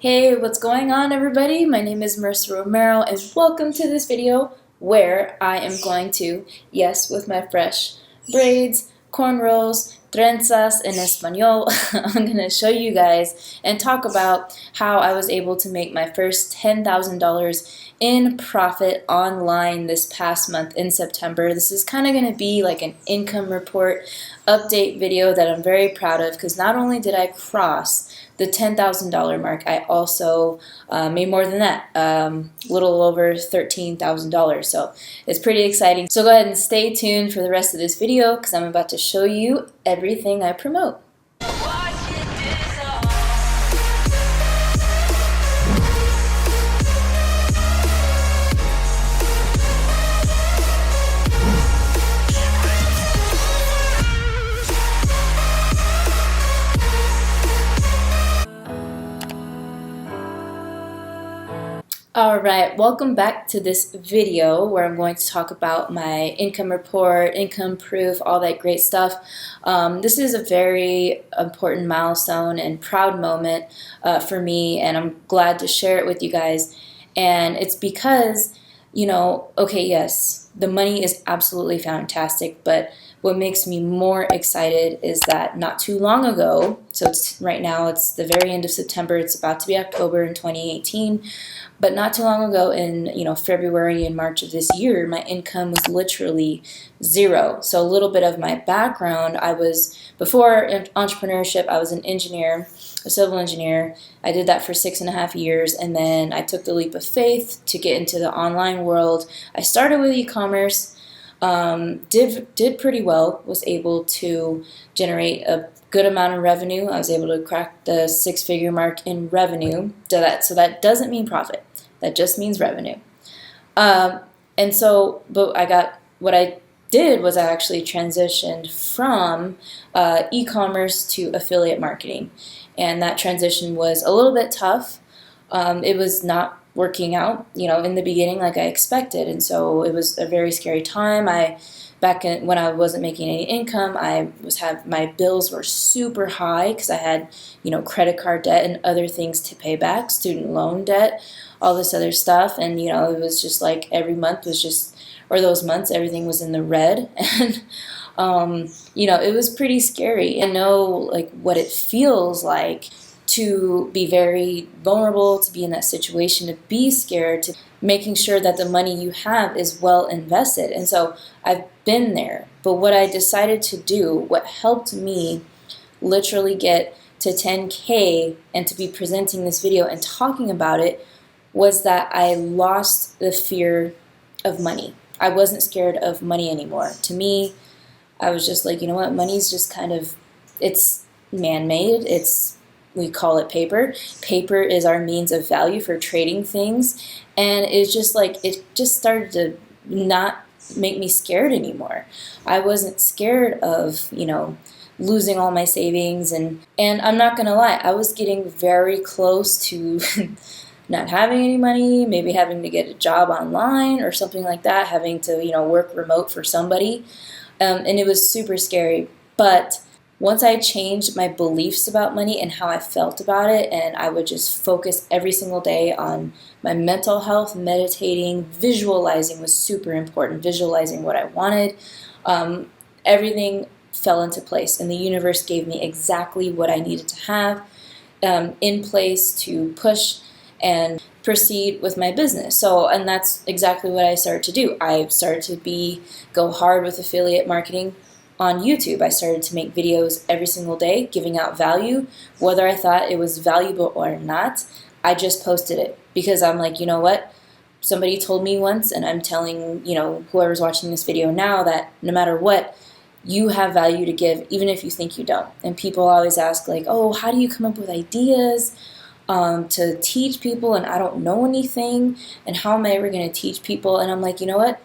Hey, what's going on, everybody? My name is Marissa Romero, and welcome to this video where I am going to, yes, with my fresh braids, cornrows, trenzas in Espanol, I'm going to show you guys and talk about how I was able to make my first $10,000 in profit online this past month in September. This is kind of going to be like an income report update video that I'm very proud of, because not only did I cross the $10,000 mark, I also made more than that, a little over $13,000. So it's pretty exciting. So go ahead and stay tuned for the rest of this video, because I'm about to show you everything I promote. Alright, welcome back to this video where I'm going to talk about my income report, income proof, all that great stuff. This is a very important milestone and proud moment for me, and I'm glad to share it with you guys. And it's because, okay, yes, the money is absolutely fantastic, but what makes me more excited is that not too long ago, so right now it's the very end of September, it's about to be October in 2018, but not too long ago in February and March of this year, my income was literally zero. So a little bit of my background, before entrepreneurship, I was an engineer, a civil engineer. I did that for 6.5 years, and then I took the leap of faith to get into the online world. I started with e-commerce. Did pretty well, was able to generate a good amount of revenue. I was able to crack the 6-figure mark in revenue. So that doesn't mean profit. That just means revenue. But what I did was I actually transitioned from e-commerce to affiliate marketing. And that transition was a little bit tough. It was not working out, in the beginning like I expected, and so it was a very scary time. When I wasn't making any income, my bills were super high because I had, credit card debt and other things to pay back, student loan debt, all this other stuff, and it was just like every month was just, or those months, everything was in the red, and it was pretty scary. I know like what it feels like to be very vulnerable, to be in that situation, to be scared, to making sure that the money you have is well invested. And so I've been there. But what I decided to do, what helped me literally get to 10K and to be presenting this video and talking about it, was that I lost the fear of money. I wasn't scared of money anymore. To me, I was just like, money's just it's man-made. We call it paper. Paper is our means of value for trading things. And it's just like, it just started to not make me scared anymore. I wasn't scared of, losing all my savings. And I'm not going to lie, I was getting very close to not having any money, maybe having to get a job online or something like that, having to, work remote for somebody. And it was super scary. But once I changed my beliefs about money and how I felt about it, and I would just focus every single day on my mental health, meditating, visualizing was super important, visualizing what I wanted, everything fell into place, and the universe gave me exactly what I needed to have in place to push and proceed with my business. And that's exactly what I started to do. I started to go hard with affiliate marketing on YouTube. I started to make videos every single day, giving out value. Whether I thought it was valuable or not, I just posted it because I'm like, you know what? Somebody told me once, and I'm telling, whoever's watching this video now, that no matter what, you have value to give, even if you think you don't. And people always ask like, oh, how do you come up with ideas to teach people? And I don't know anything. And how am I ever going to teach people? And I'm like, you know what?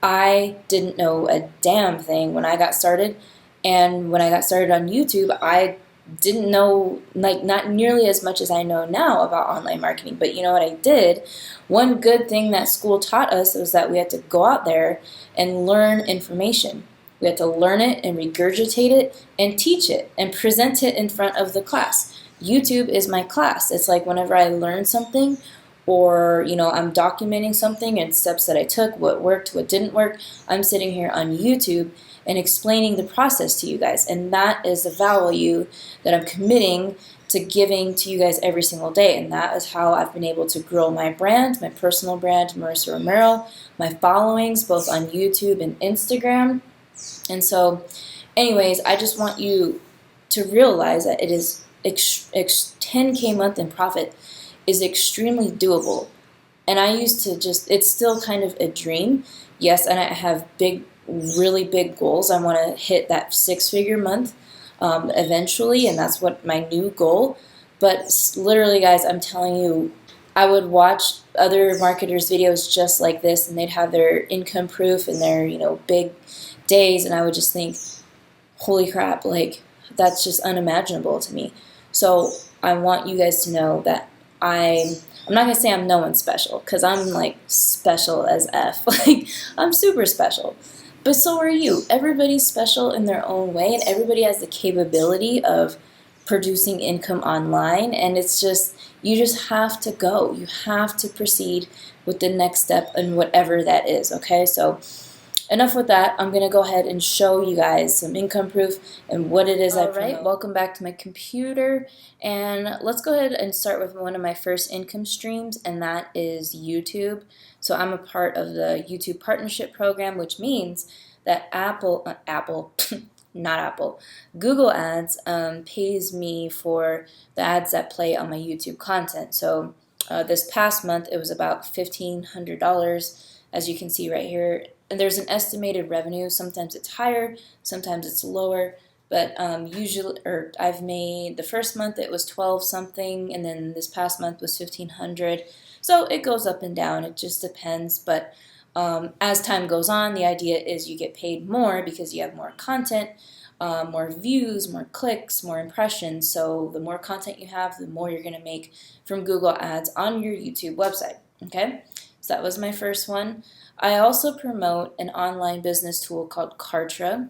I didn't know a damn thing when I got started, and when I got started on YouTube, I didn't know, like, not nearly as much as I know now about online marketing. But you know what I did? One good thing that school taught us was that we had to go out there and learn information. We had to learn it and regurgitate it and teach it and present it in front of the class. YouTube is my class. It's like whenever I learn something, or I'm documenting something and steps that I took, what worked, what didn't work, I'm sitting here on YouTube and explaining the process to you guys. And that is the value that I'm committing to giving to you guys every single day. And that is how I've been able to grow my brand, my personal brand, Marissa Romero, my followings both on YouTube and Instagram. And so anyways, I just want you to realize that it is 10K month in profit is extremely doable. And I used to it's still kind of a dream. Yes, and I have really big goals. I want to hit that 6-figure month eventually, and that's what my new goal. But literally, guys, I'm telling you, I would watch other marketers' videos just like this, and they'd have their income proof and their, big days, and I would just think, holy crap, like, that's just unimaginable to me. So I want you guys to know that I'm not going to say I'm no one special, because I'm like special as F. Like, I'm super special. But so are you. Everybody's special in their own way, and everybody has the capability of producing income online. And it's just, you just have to go. You have to proceed with the next step and whatever that is, okay? So enough with that. I'm going to go ahead and show you guys some income proof and what it is I promote. All right, welcome back to my computer, and let's go ahead and start with one of my first income streams, and that is YouTube. So I'm a part of the YouTube Partnership Program, which means that Google Ads pays me for the ads that play on my YouTube content. So this past month, it was about $1,500, as you can see right here. And there's an estimated revenue. Sometimes it's higher, sometimes it's lower. But usually, I've made the first month it was 12 something, and then this past month was 1,500. So it goes up and down. It just depends. But as time goes on, the idea is you get paid more because you have more content, more views, more clicks, more impressions. So the more content you have, the more you're going to make from Google Ads on your YouTube website. Okay, so that was my first one. I also promote an online business tool called Kartra.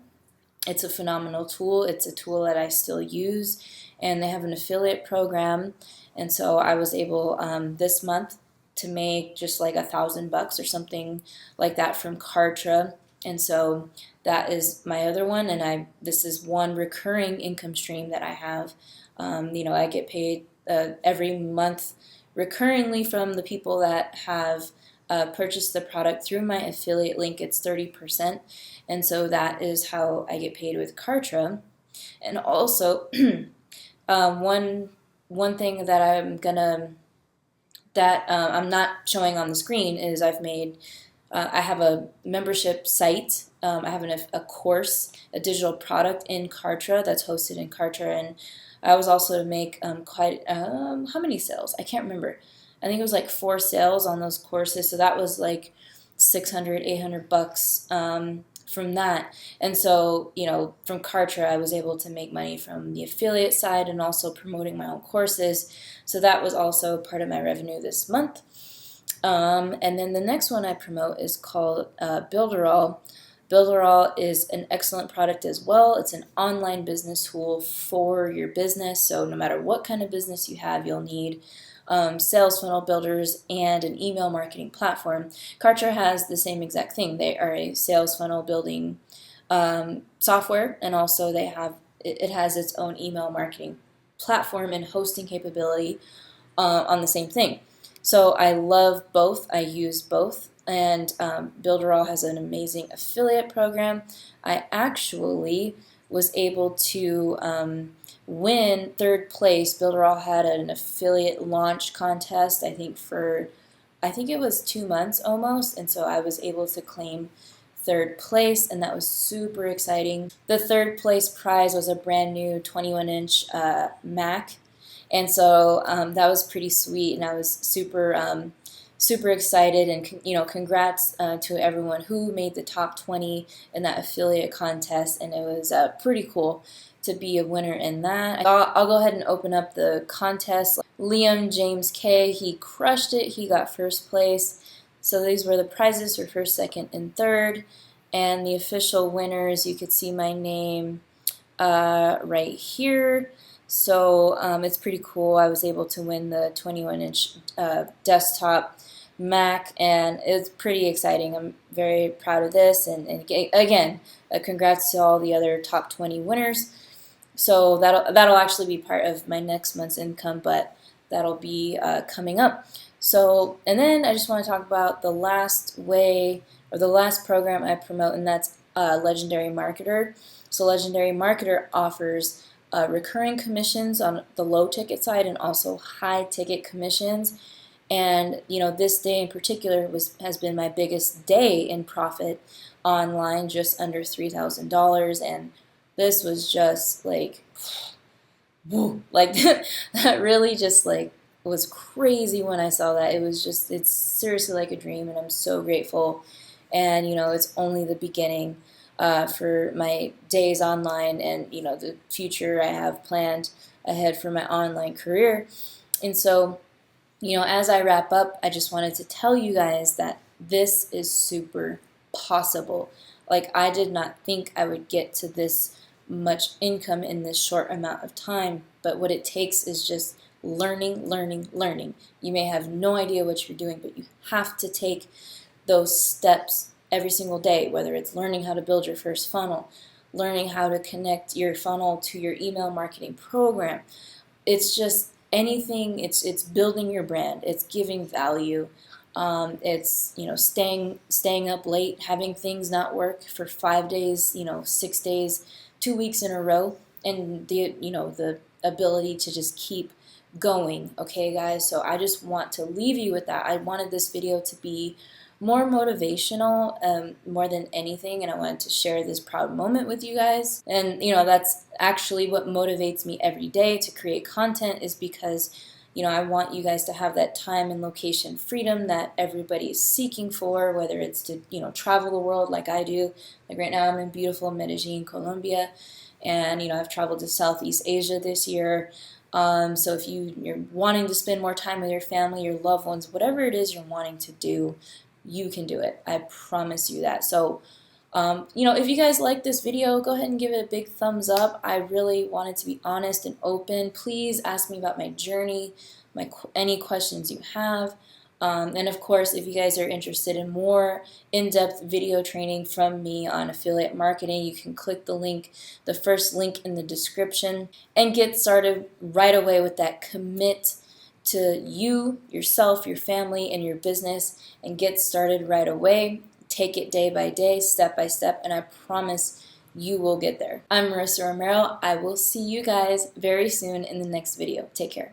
It's a phenomenal tool. It's a tool that I still use, and they have an affiliate program. And so I was able this month to make just like $1,000 or something like that from Kartra. And so that is my other one, and this is one recurring income stream that I have. I get paid every month recurringly from the people that have purchase the product through my affiliate link. It's 30%, and so that is how I get paid with Kartra. And also, one thing that I'm not showing on the screen is I have a membership site. I have a course, a digital product in Kartra that's hosted in Kartra, and I was also to make how many sales? I can't remember. I think it was like 4 sales on those courses, so that was like $600, $800 from that. And so, from Kartra, I was able to make money from the affiliate side and also promoting my own courses. So that was also part of my revenue this month. And then the next one I promote is called Builderall. Builderall is an excellent product as well. It's an online business tool for your business. So no matter what kind of business you have, you'll need sales funnel builders and an email marketing platform. Kartra has the same exact thing. They are a sales funnel building software, and also it has its own email marketing platform and hosting capability on the same thing. So I love both. I use both. And Builderall has an amazing affiliate program. I actually was able to win 3rd place. Builderall had an affiliate launch contest, I think it was 2 months almost, and so I was able to claim 3rd place, and that was super exciting. The 3rd place prize was a brand new 21-inch Mac, and so that was pretty sweet, and I was super excited, and congrats to everyone who made the top 20 in that affiliate contest, and it was pretty cool to be a winner in that. I'll go ahead and open up the contest. Liam James K, he crushed it. He got 1st place. So these were the prizes for 1st, 2nd, and 3rd. And the official winners, you could see my name right here. So it's pretty cool. I was able to win the 21-inch desktop Mac, and it's pretty exciting. I'm very proud of this, and again, congrats to all the other top 20 winners. So that'll actually be part of my next month's income, but that'll be coming up. So, and then I just want to talk about the last way or the last program I promote, and that's Legendary Marketer. So Legendary Marketer offers recurring commissions on the low ticket side and also high ticket commissions. And this day in particular has been my biggest day in profit online, just under $3,000, and this was just like, whoa, like that really just like was crazy when I saw that. It's seriously like a dream, and I'm so grateful. And it's only the beginning for my days online, and the future I have planned ahead for my online career. And so as I wrap up, I just wanted to tell you guys that this is super possible. Like, I did not think I would get to this much income in this short amount of time, but what it takes is just learning, learning, learning. You may have no idea what you're doing, but you have to take those steps every single day, whether it's learning how to build your first funnel, learning how to connect your funnel to your email marketing program. It's just anything. It's building your brand. It's giving value. It's staying up late, having things not work for 5 days, 6 days, 2 weeks in a row, and the ability to just keep going. Okay, guys. So I just want to leave you with that. I wanted this video to be more motivational, more than anything, and I wanted to share this proud moment with you guys. And that's actually what motivates me every day to create content, is because I want you guys to have that time and location freedom that everybody is seeking for, whether it's to travel the world like I do. Like right now I'm in beautiful Medellin, Colombia, and I've traveled to Southeast Asia this year. So if you're wanting to spend more time with your family, your loved ones, whatever it is you're wanting to do, you can do it. I promise you that. So, if you guys like this video, go ahead and give it a big thumbs up. I really wanted to be honest and open. Please ask me about my journey, any questions you have. And of course, if you guys are interested in more in-depth video training from me on affiliate marketing, you can click the first link in the description, and get started right away with that. Commit to you, yourself, your family, and your business, and get started right away. Take it day by day, step by step, and I promise you will get there. I'm Marissa Romero. I will see you guys very soon in the next video. Take care.